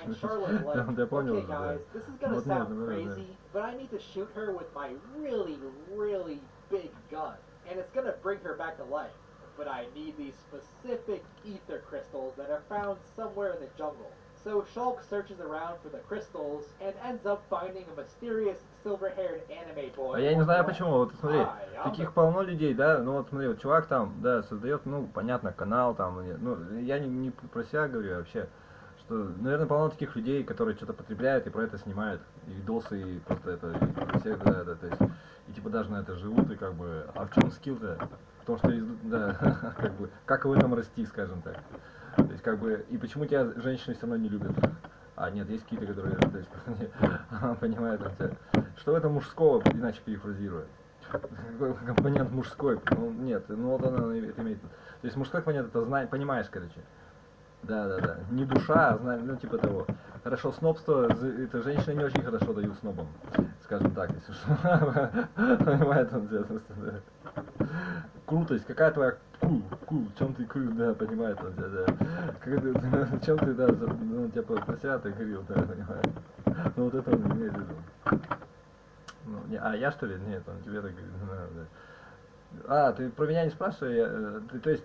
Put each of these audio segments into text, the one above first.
And Charlotte like, Я понял, okay guys, this is gonna вот нет, sound crazy, but I need to shoot her with my really, really big gun. And it's gonna bring her back to life. But I need these specific ether crystals that are found somewhere in the jungle. So Shulk searches around for the crystals and ends up finding a mysterious silver-haired anime boy. А я не знаю почему, вот смотри, таких полно людей, да, ну вот смотри, вот чувак там, да, создает, ну, понятно, канал там, ну, я не про себя говорю вообще, что, наверное, полно таких людей, которые что-то потребляют и про это снимают, и видосы, и просто это, и все, да, то есть, и типа даже на это живут, и как бы, а в чем скилл-то? В том, что, да, как бы, как в этом расти, скажем так. То есть, как бы, и почему тебя женщины все равно не любят? А нет, есть какие-то, которые, то есть, понимают, что в этом мужского, иначе перефразируя. Компонент мужской, ну нет, ну вот она это имеет. То есть мужской компонент это знаешь, понимаешь, короче. Да. Не душа, а знаешь, ну типа того. Хорошо, снобство, это женщины не очень хорошо дают снобам, скажем так, если что. Понимает он, да. Крутость, какая твоя в чем ты крут, да, понимает он, да. В чем ты, да, ну типа про себя ты говорил, да, понимает. Ну вот это он имеет в виду. Ну, не, а я что ли? Нет, он тебе так говорит, да. А, ты про меня не спрашивай, то есть,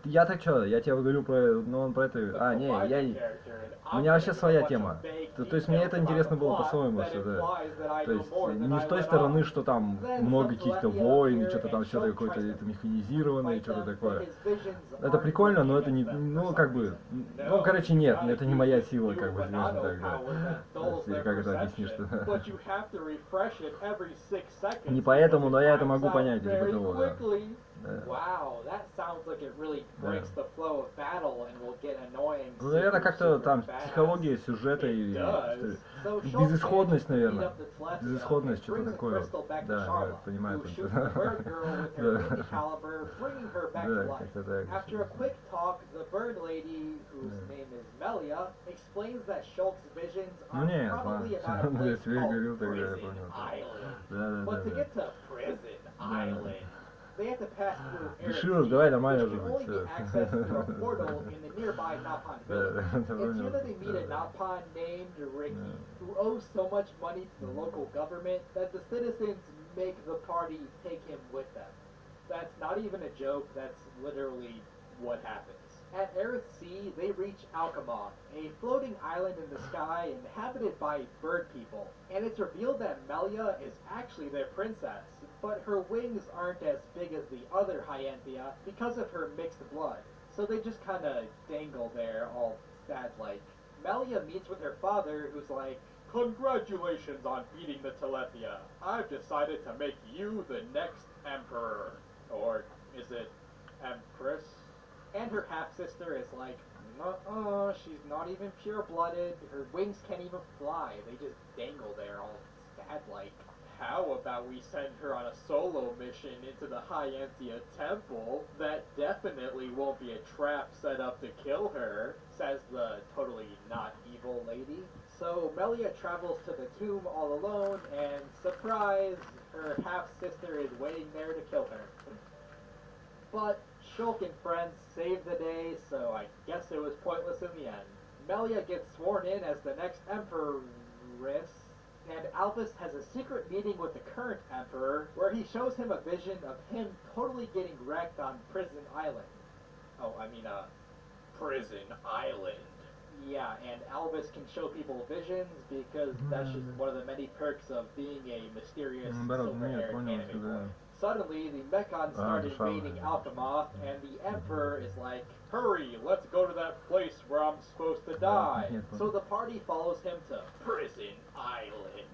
я так что, я тебе говорю про, ну он про это, не, у меня вообще своя тема, то есть мне это интересно было по-своему все, да, то есть не с той стороны, что там много каких-то войн, и что-то там все какое-то это механизированное, и что-то такое, это прикольно, но это не, ну как бы, ну короче нет, это не моя сила, как бы, скажем так, да, или как это объяснишь, что не поэтому, но я это могу понять, типа того, да. Wow, that sounds like it really breaks the flow of battle and will get annoying. Ну, наверное, как-то там психология сюжета и безысходность, наверное. Безысходность, что-то такое. Да, понимаю. Как-то так. After a quick talk, the bird lady, whose name is Melia, explains that Shulk's visions are probably about a place called Prison Island. But to get to Prison Island, they have to pass through Решилась, давай нормально which can only be accessed through a portal in the nearby Napan village. It's here that they meet a Napan named Ricky, who owes so much money to the local government that the citizens make the party take him with them. That's not even a joke, that's literally what happens. At Earthsea, they reach Alchemoth, a floating island in the sky inhabited by bird people, and it's revealed that Melia is actually their princess, but her wings aren't as big as the other Hyanthia because of her mixed blood, so they just kinda dangle there, all sad-like. Melia meets with her father, who's like, "Congratulations on beating the Telethia. I've decided to make you the next emperor." Or is it empress? And her half-sister is like, she's not even pure-blooded, her wings can't even fly, they just dangle there all sad-like. How about we send her on a solo mission into the Hyanthia Temple? That definitely won't be a trap set up to kill her, says the totally not evil lady. So Melia travels to the tomb all alone, and surprise, her half-sister is waiting there to kill her. But Shulk and friends save the day, so I guess it was pointless in the end. Melia gets sworn in as the next empress, and Albus has a secret meeting with the current emperor, where he shows him a vision of him totally getting wrecked on Prison Island. Prison Island. Yeah, and Albus can show people visions, because that's just one of the many perks of being a mysterious silver-haired anime boy. Suddenly, the Mechons start invading Alchemoth, and the Emperor is like, "Hurry, let's go to that place where I'm supposed to die." So the party follows him to Prison Island,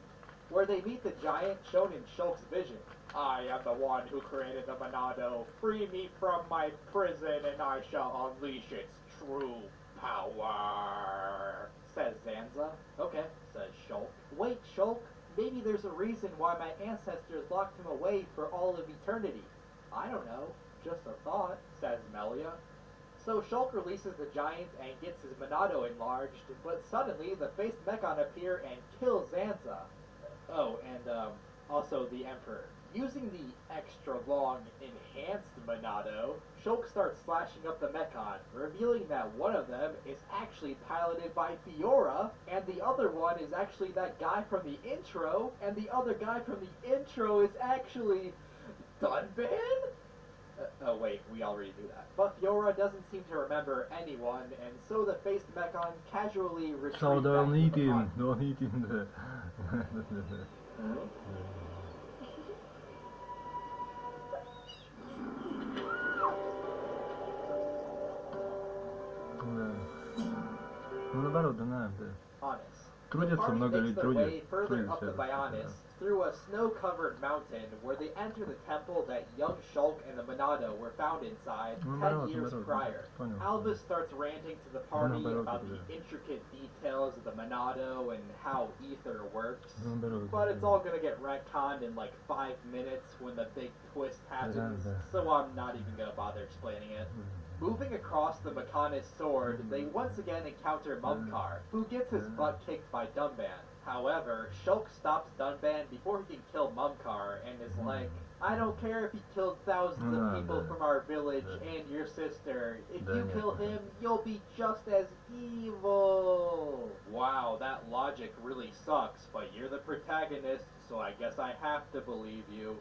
where they meet the giant shown in Shulk's vision. "I am the one who created the Monado. Free me from my prison, and I shall unleash its true power," says Zanza. "Okay," says Shulk. "Wait, Shulk. Maybe there's a reason why my ancestors locked him away for all of eternity." "I don't know, just a thought," says Melia. So Shulk releases the giant and gets his Monado enlarged, but suddenly the faced Mechon appear and kill Zanza. Oh, and also the Emperor. Using the extra long enhanced Monado, Shulk starts slashing up the Mechon, revealing that one of them is actually piloted by Fiora, and the other one is actually that guy from the intro, and the other guy from the intro is actually Dunban? Oh wait, we already knew that. But Fiora doesn't seem to remember anyone, and so the faced Mechon casually retreats So don't back eat to the him, pond. don't eat him. Ну наоборот, да, да. Honest. The Трудятся party много makes людей, their way further трудятся. up the Bionis through a snow-covered mountain where they enter the temple that young Shulk and the Monado were found inside 10 years prior. Albus starts ranting to the party about the intricate details of the Monado and how ether works, but it's all gonna get retconned in like 5 minutes when the big twist happens, so I'm not even gonna bother explaining it. Moving across the Mechanis sword, they once again encounter Mumkar, who gets his butt kicked by Dunban. However, Shulk stops Dunban before he can kill Mumkar and is like, I don't care if he killed thousands of people from our village and your sister. If you kill him, you'll be just as evil. Wow, that logic really sucks, but you're the protagonist, so I guess I have to believe you.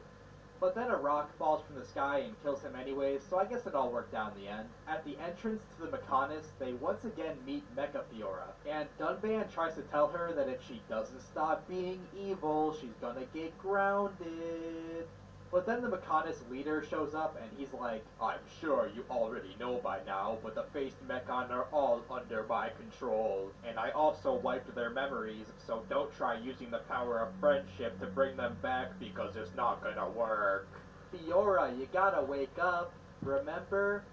But then a rock falls from the sky and kills him anyways, so I guess it all worked out in the end. At the entrance to the Mechanis, they once again meet Mecha Fiora, and Dunban tries to tell her that if she doesn't stop being evil, she's gonna get grounded. But then the Mechanis leader shows up and he's like, I'm sure you already know by now, but the faced Mechon are all under my control, and I also wiped their memories, so don't try using the power of friendship to bring them back because it's not gonna work. Fiora, you gotta wake up. Remember?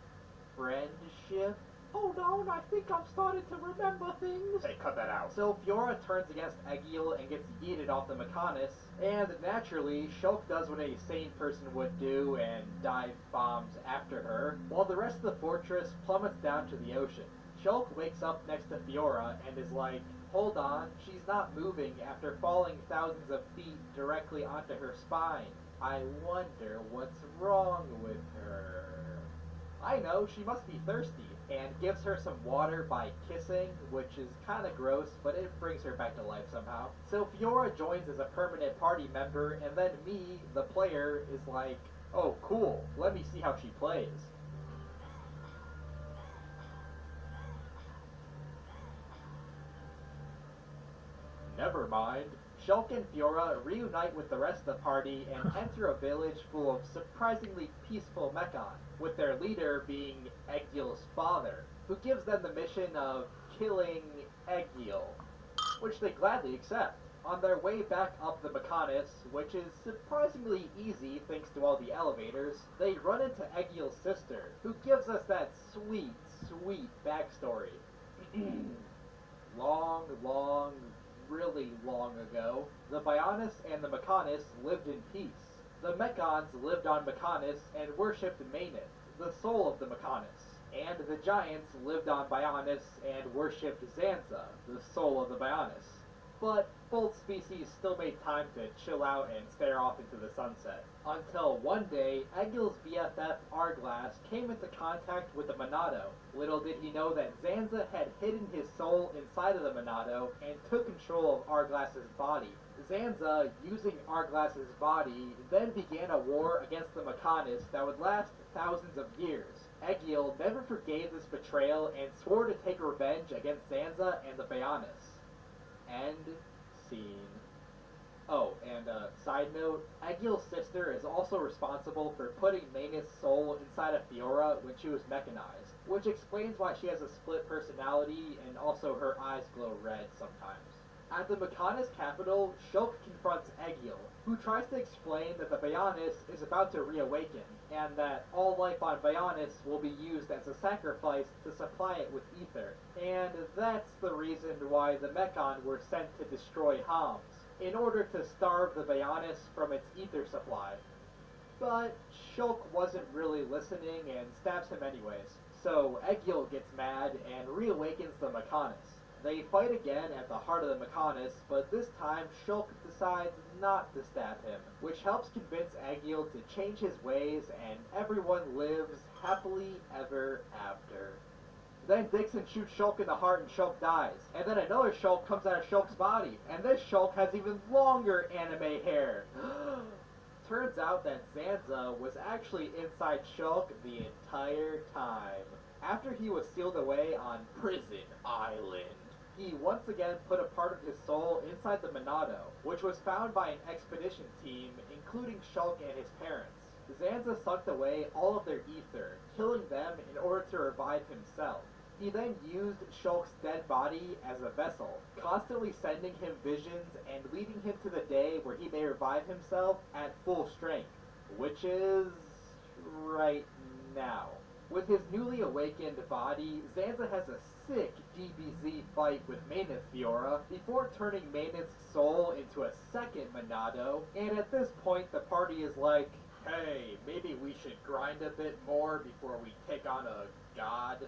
Friendship? Hold on, I think I'm starting to remember things. Hey, cut that out. So Fiora turns against Egil and gets yeeted off the Mechanis, and naturally, Shulk does what a sane person would do and dive bombs after her, while the rest of the fortress plummets down to the ocean. Shulk wakes up next to Fiora and is like, hold on, she's not moving after falling thousands of feet directly onto her spine. I wonder what's wrong with her. I know, she must be thirsty, and gives her some water by kissing, which is kinda gross, but it brings her back to life somehow. So Fiora joins as a permanent party member, and then me, the player, is like, oh cool, let me see how she plays. Never mind. Shulk and Fiora reunite with the rest of the party and enter a village full of surprisingly peaceful Mechon, with their leader being Egil's father, who gives them the mission of killing Egil, which they gladly accept. On their way back up the Mechanis, which is surprisingly easy thanks to all the elevators, they run into Egil's sister, who gives us that sweet, sweet backstory. Really long ago, the Bionis and the Mechanis lived in peace. The Mechons lived on Mechanis and worshipped Maneth, the soul of the Mechanis. And the Giants lived on Bionis and worshipped Zanza, the soul of the Bionis. But both species still made time to chill out and stare off into the sunset. Until one day, Egil's BFF Arglass came into contact with the Monado. Little did he know that Zanza had hidden his soul inside of the Monado and took control of Arglass's body. Zanza, using Arglass's body, then began a war against the Mechanis that would last thousands of years. Egil never forgave this betrayal and swore to take revenge against Zanza and the Bionis. End scene. Oh, and side note, Egil's sister is also responsible for putting Maneth's soul inside of Fiora when she was mechanized, which explains why she has a split personality and also her eyes glow red sometimes. At the Mechanis capital, Shulk confronts Egil, who tries to explain that the Bionis is about to reawaken, and that all life on Bionis will be used as a sacrifice to supply it with ether. And that's the reason why the Mechon were sent to destroy Homs, in order to starve the Bionis from its ether supply. But Shulk wasn't really listening and stabs him anyways, so Egil gets mad and reawakens the Mechanis. They fight again at the heart of the Mechanist, but this time Shulk decides not to stab him, which helps convince Agil to change his ways, and everyone lives happily ever after. Then Dixon shoots Shulk in the heart and Shulk dies. And then another Shulk comes out of Shulk's body, and this Shulk has even longer anime hair. Turns out that Zanza was actually inside Shulk the entire time. After he was sealed away on Prison Island, he once again put a part of his soul inside the Monado, which was found by an expedition team, including Shulk and his parents. Zanza sucked away all of their ether, killing them in order to revive himself. He then used Shulk's dead body as a vessel, constantly sending him visions and leading him to the day where he may revive himself at full strength, which is right now. With his newly awakened body, Zanza has a sick DBZ fight with Maintenance Fiora before turning Maintenance soul into a second Monado, and at this point the party is like, hey, maybe we should grind a bit more before we take on a god.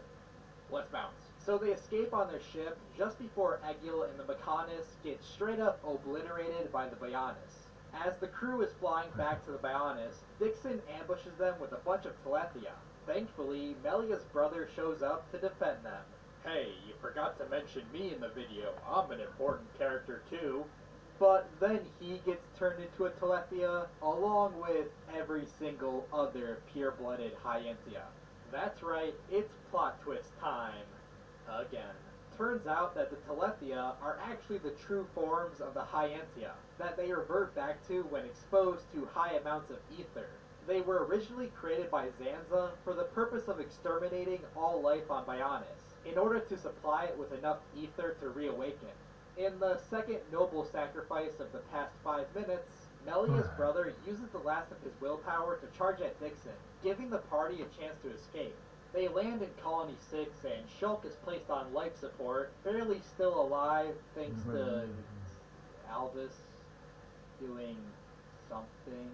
Let's bounce. So they escape on their ship just before Agil and the Mechanist get straight up obliterated by the Bionis. As the crew is flying back to the Bionis, Dixon ambushes them with a bunch of Telethia. Thankfully, Melia's brother shows up to defend them. Hey, you forgot to mention me in the video. I'm an important character too. But then he gets turned into a Telethia, along with every single other pure-blooded Hyentia. That's right, it's plot twist time. Again. Turns out that the Telethia are actually the true forms of the Hyentia, that they revert back to when exposed to high amounts of ether. They were originally created by Zanza for the purpose of exterminating all life on Bionis, in order to supply it with enough ether to reawaken. In the second noble sacrifice of the past 5 minutes, Melia's brother uses the last of his willpower to charge at Dixon, giving the party a chance to escape. They land in Colony 6 and Shulk is placed on life support, barely still alive thanks to Alvis doing something.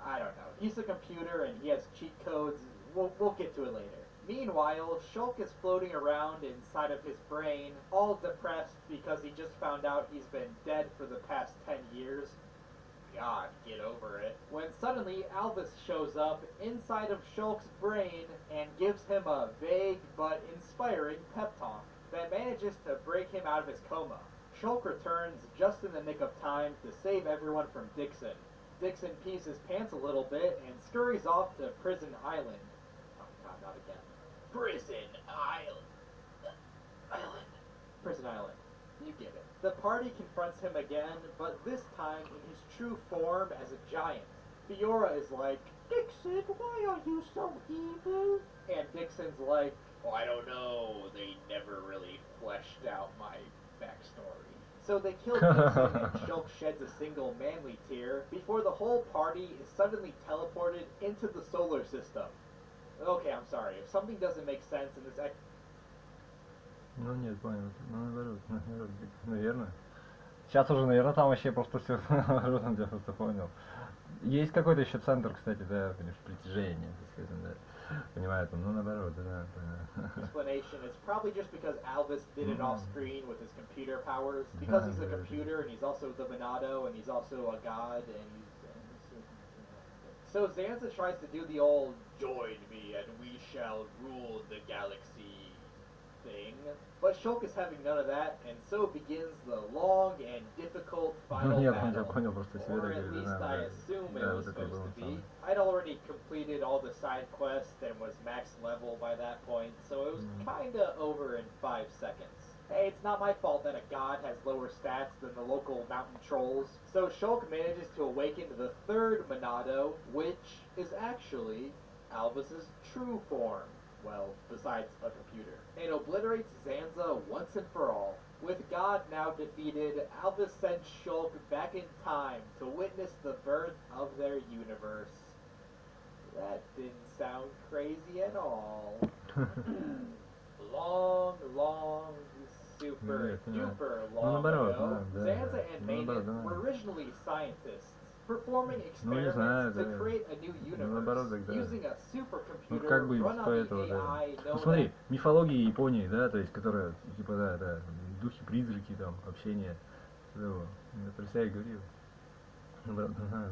I don't know. He's a computer and he has cheat codes. We'll get to it later. Meanwhile, Shulk is floating around inside of his brain, all depressed because he just found out he's been dead for the past 10 years. God, get over it. When suddenly Alvis shows up inside of Shulk's brain and gives him a vague but inspiring pep talk that manages to break him out of his coma. Shulk returns just in the nick of time to save everyone from Dixon. Dixon pees his pants a little bit and scurries off to Prison Island. Oh god, not again. Prison Island. Prison Island. You get it. The party confronts him again, but this time in his true form as a giant. Fiora is like, Dixon, why are you so evil? And Dixon's like, oh, I don't know. They never really fleshed out my backstory. So they kill Dixon and Shulk sheds a single manly tear before the whole party is suddenly teleported into the solar system. Okay, I'm sorry. If something doesn't make sense in this Ну нет, понял. Ну наоборот, наверное. Сейчас уже, наверное, там вообще просто все наоборот, я просто понял. Есть какой-то еще центр, кстати, да, притяжения, так сказать, да. Понимаю, там, ну наоборот, да. Explanation. It's probably just because Alvis did it off screen with his computer powers. Because he's a computer and he's also the Monado and he's also a god and so Zanza tries to do the old join me and we shall rule the galaxy thing, but Shulk is having none of that, and so begins the long and difficult final battle, or at least I assume it was supposed to be. I'd already completed all the side quests and was max level by that point, so it was kinda over in 5 seconds. Hey, it's not my fault that a god has lower stats than the local mountain trolls. So Shulk manages to awaken to the third Monado, which is actually Alvis's true form. Well, besides a computer. And obliterates Zanza once and for all. With God now defeated, Alvis sends Shulk back in time to witness the birth of their universe. That didn't sound crazy at all. long, super duper long ago, Zanza and Maintenance were originally scientists, performing experiments to create a new universe, using a supercomputer run on the AI known смотри, мифология Японии, да, то есть, которая, типа, да, духи, призраки, там, общение. Я про себя и говорил. Наоборот, да.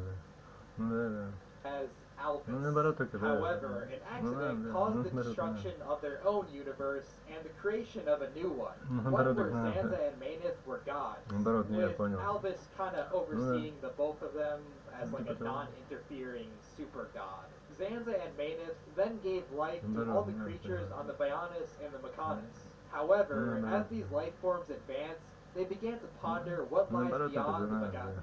Ну да. As Albus. Ну наоборот только, да. However, an accident caused the destruction of their own universe and the creation of a new one. One where Zanza and Maneth were gods, with Albus kind of overseeing the both of them as like a non-interfering super god. Zanza and Maneth then gave life to all the creatures on the Bionis and the Mechanis. However, as these life forms advanced, they began to ponder what lies beyond the Bionis.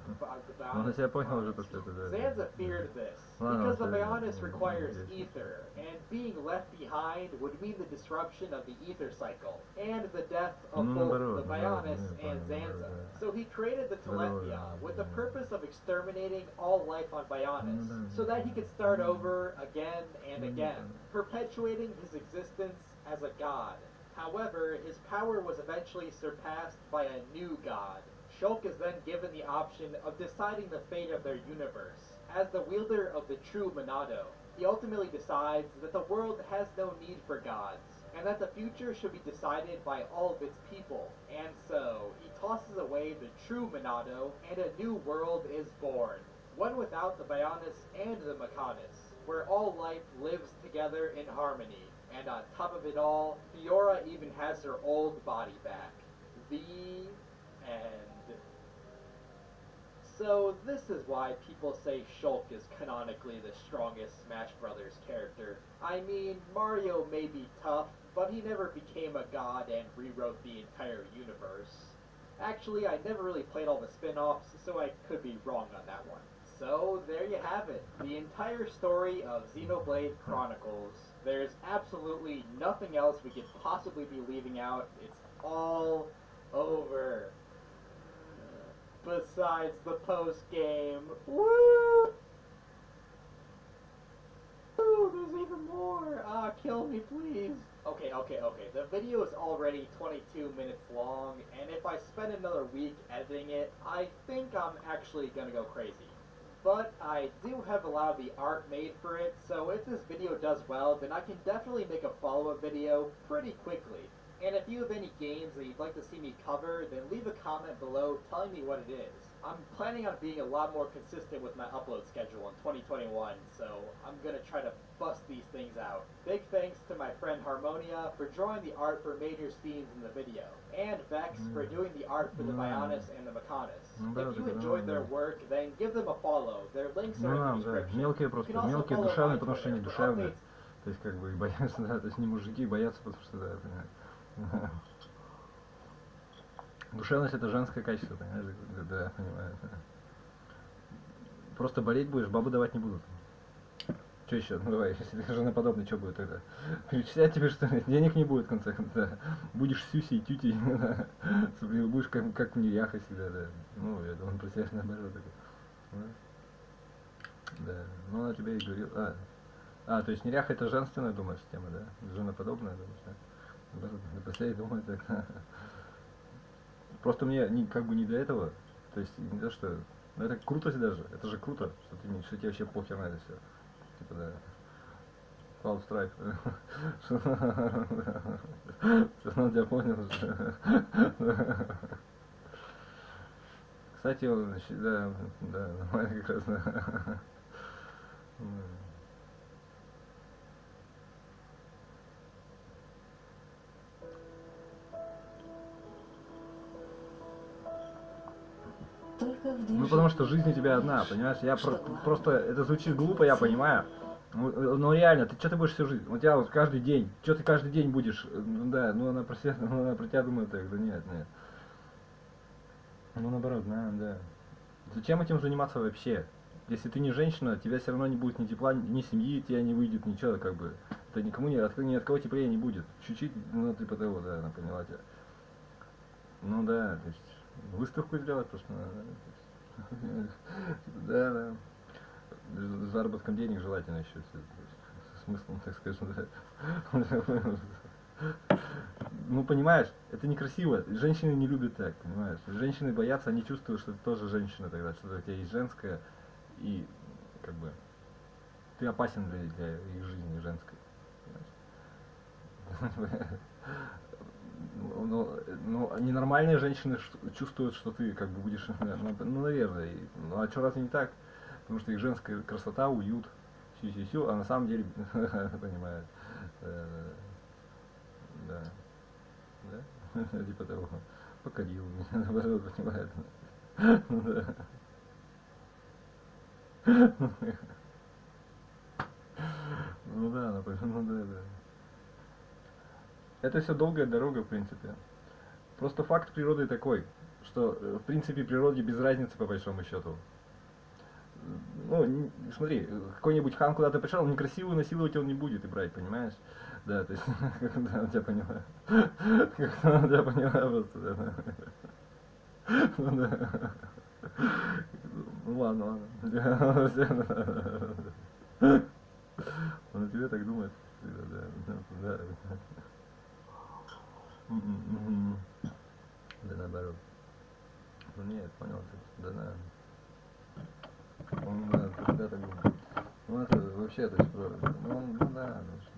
Zanza feared this, because the Bionis requires ether, and being left behind would mean the disruption of the ether cycle, and the death of both the Bionis and Zanza. So he created the Teletheon with the purpose of exterminating all life on Bionis, so that he could start over again and again, perpetuating his existence as a god. However, his power was eventually surpassed by a new god. Shulk is then given the option of deciding the fate of their universe. As the wielder of the true Monado, he ultimately decides that the world has no need for gods, and that the future should be decided by all of its people. And so, he tosses away the true Monado, and a new world is born. One without the Bionis and the Mechanis, where all life lives together in harmony. And on top of it all, Fiora even has her old body back. The end. So this is why people say Shulk is canonically the strongest Smash Brothers character. I mean, Mario may be tough, but he never became a god and rewrote the entire universe. Actually, I never really played all the spin-offs, so I could be wrong on that one. So, there you have it. The entire story of Xenoblade Chronicles. There's absolutely nothing else we could possibly be leaving out. It's all over. Besides the post-game. Woo! Woo! There's even more! Ah, kill me, please. Okay. The video is already 22 minutes long, and if I spend another week editing it, I think I'm actually gonna go crazy. But I do have a lot of the art made for it, so if this video does well, then I can definitely make a follow-up video pretty quickly. And if you have any games that you'd like to see me cover, then leave a comment below telling me what it is. I'm planning on being a lot more consistent with my upload schedule in 2021, so I'm gonna try to bust these things out. Big thanks to my friend Harmonia for drawing the art for major scenes in the video, and Vex for doing the art for the Bionis and the Mechanis. If you enjoyed their work, then give them a follow. Their links are in the description. Мелкие просто, мелкие душевные, потому что они душевные. То есть как бы боятся, да, то есть не мужики боятся, потому что да, душевность это женское качество, понимаешь? Да, понимаю. Просто болеть будешь, бабы давать не будут. Что еще? Ну давай, если ты женоподобный, что будет тогда? Перечислять тебе что ли? Денег не будет в конце концов. Да. Будешь сюсей, тютей, да. Будешь как неряха всегда, да. Ну, я думаю, про себя наоборот такой. Да. Ну, она тебе и говорила. То есть неряха это женственная, думаешь, тема, да? Женоподобная, думаешь, да? Наоборот, про себя и думаю так. Просто мне как бы не до этого, то есть не то что, но это крутость даже, это же круто, что тебе вообще похер на это все, типа да, Cloud Strike, что он тебя понял уже. Кстати, он, да, нормально как раз, да. Ну потому что жизнь у тебя одна, понимаешь? Я просто, это звучит глупо, я понимаю. Но реально, ты что ты будешь всю жизнь? У тебя вот каждый день, что ты каждый день будешь? Ну да, ну она про себя, ну она про тебя думает так, да нет. Ну наоборот, да. Зачем этим заниматься вообще? Если ты не женщина, тебя все равно не будет ни тепла, ни семьи, тебя не выйдет, ничего, как бы. Это никому ни от кого теплее не будет. Чуть-чуть, ну типа того, да, она поняла тебя. Ну да, то есть. Выставку сделать просто надо. Да. С заработком денег желательно еще. С смыслом, так скажем, да. Ну, понимаешь, это некрасиво. Женщины не любят так, понимаешь. Женщины боятся, они чувствуют, что ты тоже женщина тогда, что у тебя есть женское, и как бы ты опасен для их жизни женской. Ну, ненормальные женщины чувствуют, что ты как бы будешь, ну, наверное. Ну, а что раз не так? Потому что их женская красота, уют, сю-сю-сю, а на самом деле, понимают. Да. Да? Типа того. Покорил меня, наоборот, понимает. Ну да, ну да. Это все долгая дорога, в принципе. Просто факт природы такой, что, в принципе, природе без разницы, по большому счету. Ну, смотри, какой-нибудь хан куда-то пришел, некрасивую насиловать он не будет и брать, понимаешь? Да, то есть, да, я тебя понимаю. Я тебя понимаю просто, да. Ну, да. Ну ладно. Он о тебе так думает. Да. Да наоборот. Ну нет, понял, да, он, да, всегда так думает. Ну это вообще, то есть, ну да, ну что,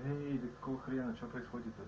Эй, да какого хрена, что происходит-то?